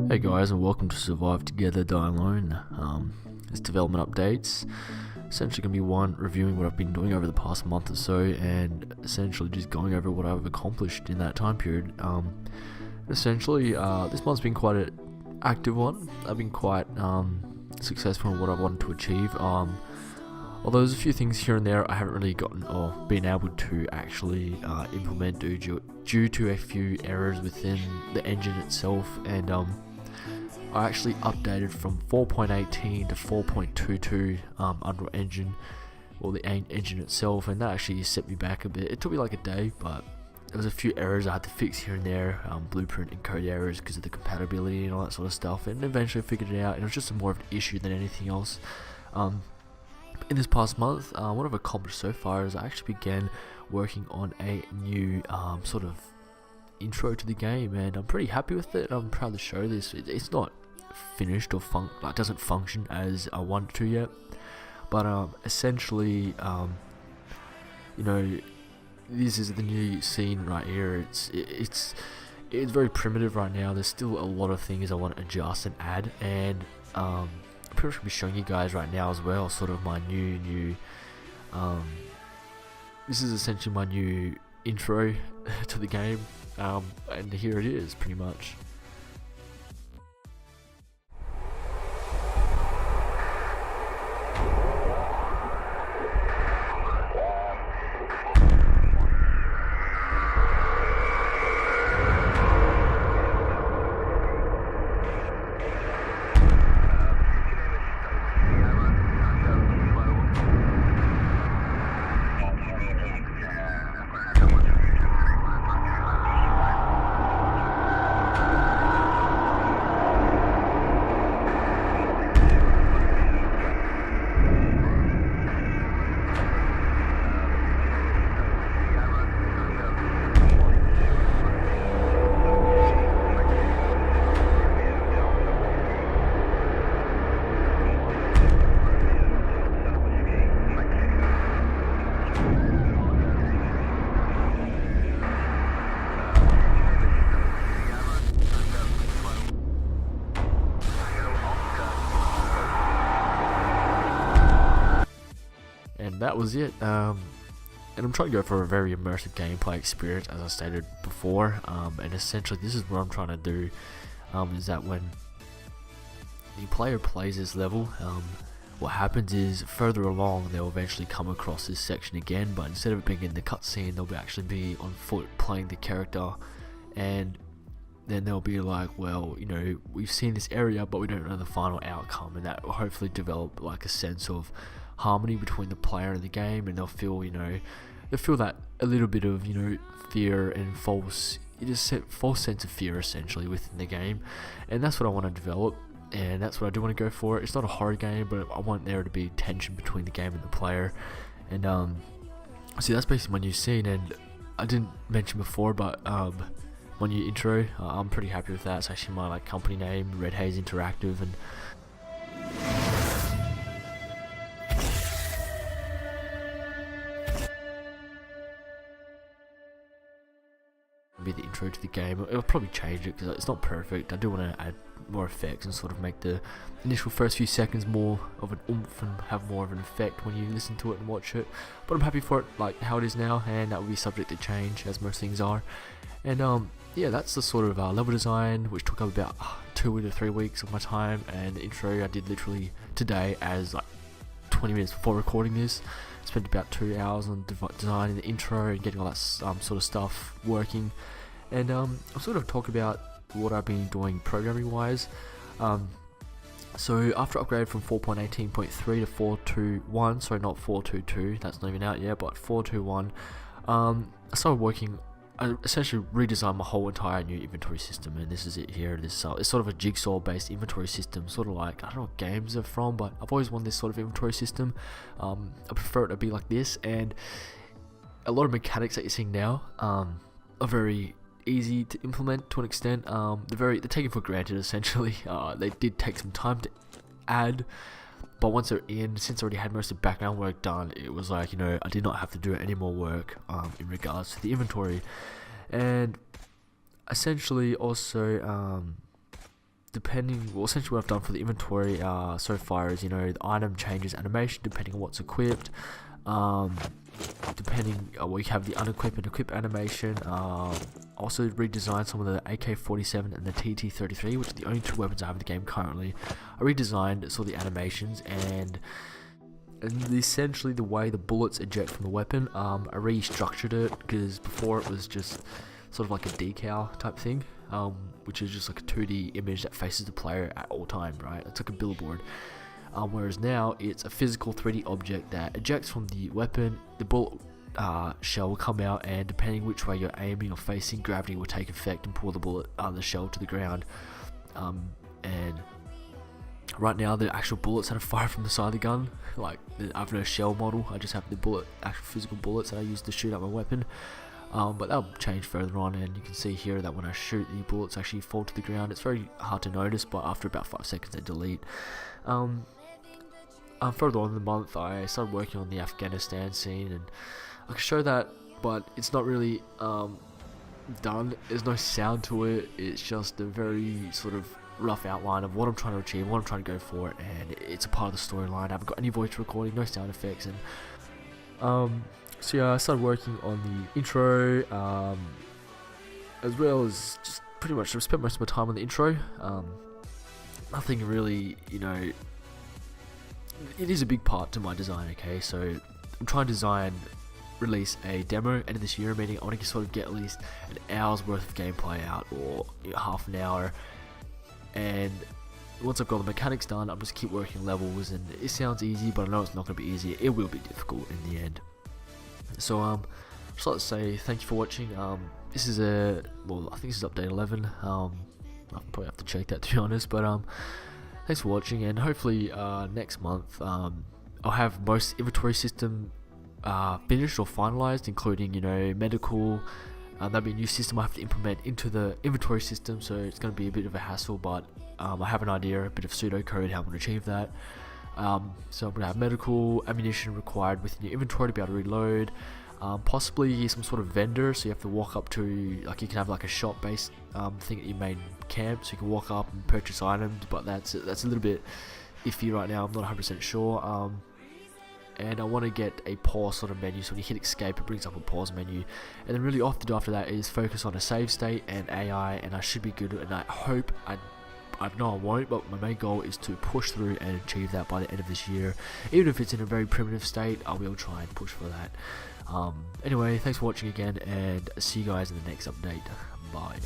Hey guys, and welcome to Survive Together, Die Alone. It's development updates. Essentially going to be one reviewing what I've been doing over the past month or so, and essentially just going over what I've accomplished in that time period. Essentially, this month's been quite an active one. I've been quite successful in what I wanted to achieve. Although there's a few things here and there I haven't really gotten or been able to actually implement due to a few errors within the engine itself, and I actually updated from 4.18 to 4.22 Unreal Engine, or the engine itself, and that actually set me back a bit. It took me like a day, but there was a few errors I had to fix here and there, blueprint and code errors because of the compatibility and all that sort of stuff, and eventually I figured it out, and it was just more of an issue than anything else. In this past month, what I've accomplished so far is I actually began working on a new sort of intro to the game, and I'm pretty happy with it. I'm proud to show this. It's not finished or doesn't function as I want it to yet, but essentially, this is the new scene right here. It's very primitive right now. There's still a lot of things I want to adjust and add, and I'm pretty much going to be showing you guys right now as well, sort of my new this is essentially my new intro to the game, and here it is pretty much. And that was it. And I'm trying to go for a very immersive gameplay experience, as I stated before. And essentially, this is what I'm trying to do. Is that when the player plays this level, what happens is further along they'll eventually come across this section again, but instead of it being in the cutscene, they'll actually be on foot playing the character, and then they'll be like, well, we've seen this area, but we don't know the final outcome, and that will hopefully develop like a sense of harmony between the player and the game, and they'll feel that a little bit of fear and false sense of fear essentially within the game, and that's what I want to develop, and that's what I do want to go for. It's not a horror game, but I want there to be tension between the game and the player, and see, that's basically my new scene. And I didn't mention before, but my new intro, I'm pretty happy with that. It's actually my company name, Red Haze Interactive, and be the intro to the game. It'll probably change it because it's not perfect. I do want to add more effects and sort of make the initial first few seconds more of an oomph and have more of an effect when you listen to it and watch it. But I'm happy for it like how it is now, and that will be subject to change as most things are. And yeah, that's the sort of level design, which took up about 2 to 3 weeks of my time, and the intro I did literally today, as 20 minutes before recording this. Spent about 2 hours on designing the intro and getting all that sort of stuff working, and I'll sort of talk about what I've been doing programming wise. So after I upgraded from 4.18.3 to 4.21, sorry, not 4.22, that's not even out yet, but 4.21, I started working. I essentially redesigned my whole entire new inventory system, and this is it here. It's sort of a jigsaw based inventory system, sort of like, I don't know what games are from, but I've always wanted this sort of inventory system. I prefer it to be like this, and a lot of mechanics that you're seeing now are very easy to implement to an extent. They're taken for granted essentially. They did take some time to add, but once they're in, since I already had most of the background work done, it was like, I did not have to do any more work in regards to the inventory. And essentially also essentially what I've done for the inventory so far is, the item changes animation depending on what's equipped. We have the unequip and equip animation. Also redesigned some of the AK-47 and the TT-33, which are the only two weapons I have in the game currently. I redesigned sort of the animations and essentially the way the bullets eject from the weapon. I restructured it because before it was just sort of like a decal type thing, which is just like a 2D image that faces the player at all time, right? It's like a billboard. Whereas now it's a physical 3D object that ejects from the weapon. The bullet shell will come out, and depending which way you're aiming or facing, gravity will take effect and pull the shell to the ground. And right now the actual bullets that are fired from the side of the gun, like I have no shell model, I just have the actual physical bullets that I use to shoot at my weapon. But that'll change further on, and you can see here that when I shoot, the bullets actually fall to the ground. It's very hard to notice, but after about 5 seconds they delete. Further on in the month, I started working on the Afghanistan scene, and I can show that, but it's not really done. There's no sound to it. It's just a very sort of rough outline of what I'm trying to achieve, what I'm trying to go for, and it's a part of the storyline. I haven't got any voice recording, no sound effects, and so yeah, I started working on the intro, as well as just pretty much spent most of my time on the intro. Nothing really, it is a big part to my design, okay? So I'm trying to release a demo end of this year, meaning I want to sort of get at least an hour's worth of gameplay out, or half an hour. And once I've got the mechanics done, I'll just keep working levels, and it sounds easy, but I know it's not going to be easy. It will be difficult in the end. So just like to say thank you for watching. This is I think this is update 11. I'll probably have to check that, to be honest, but thanks for watching, and hopefully next month I'll have most inventory system finished or finalized, including medical. That'll be a new system I have to implement into the inventory system, so it's going to be a bit of a hassle, but I have an idea, a bit of pseudocode how I'm going to achieve that. So I'm going to have medical, ammunition required within your inventory to be able to reload, possibly some sort of vendor, so you have to walk up to, like, you can have like a shop based thing at your main camp, so you can walk up and purchase items, but that's a little bit iffy right now. I'm not 100% sure. And I want to get a pause sort of menu, so when you hit escape it brings up a pause menu, and then really all I have to do after that is focus on a save state and AI, and I should be good. And I hope, I know I won't, but my main goal is to push through and achieve that by the end of this year. Even if it's in a very primitive state, I will try and push for that. Anyway, thanks for watching again, and see you guys in the next update. Bye.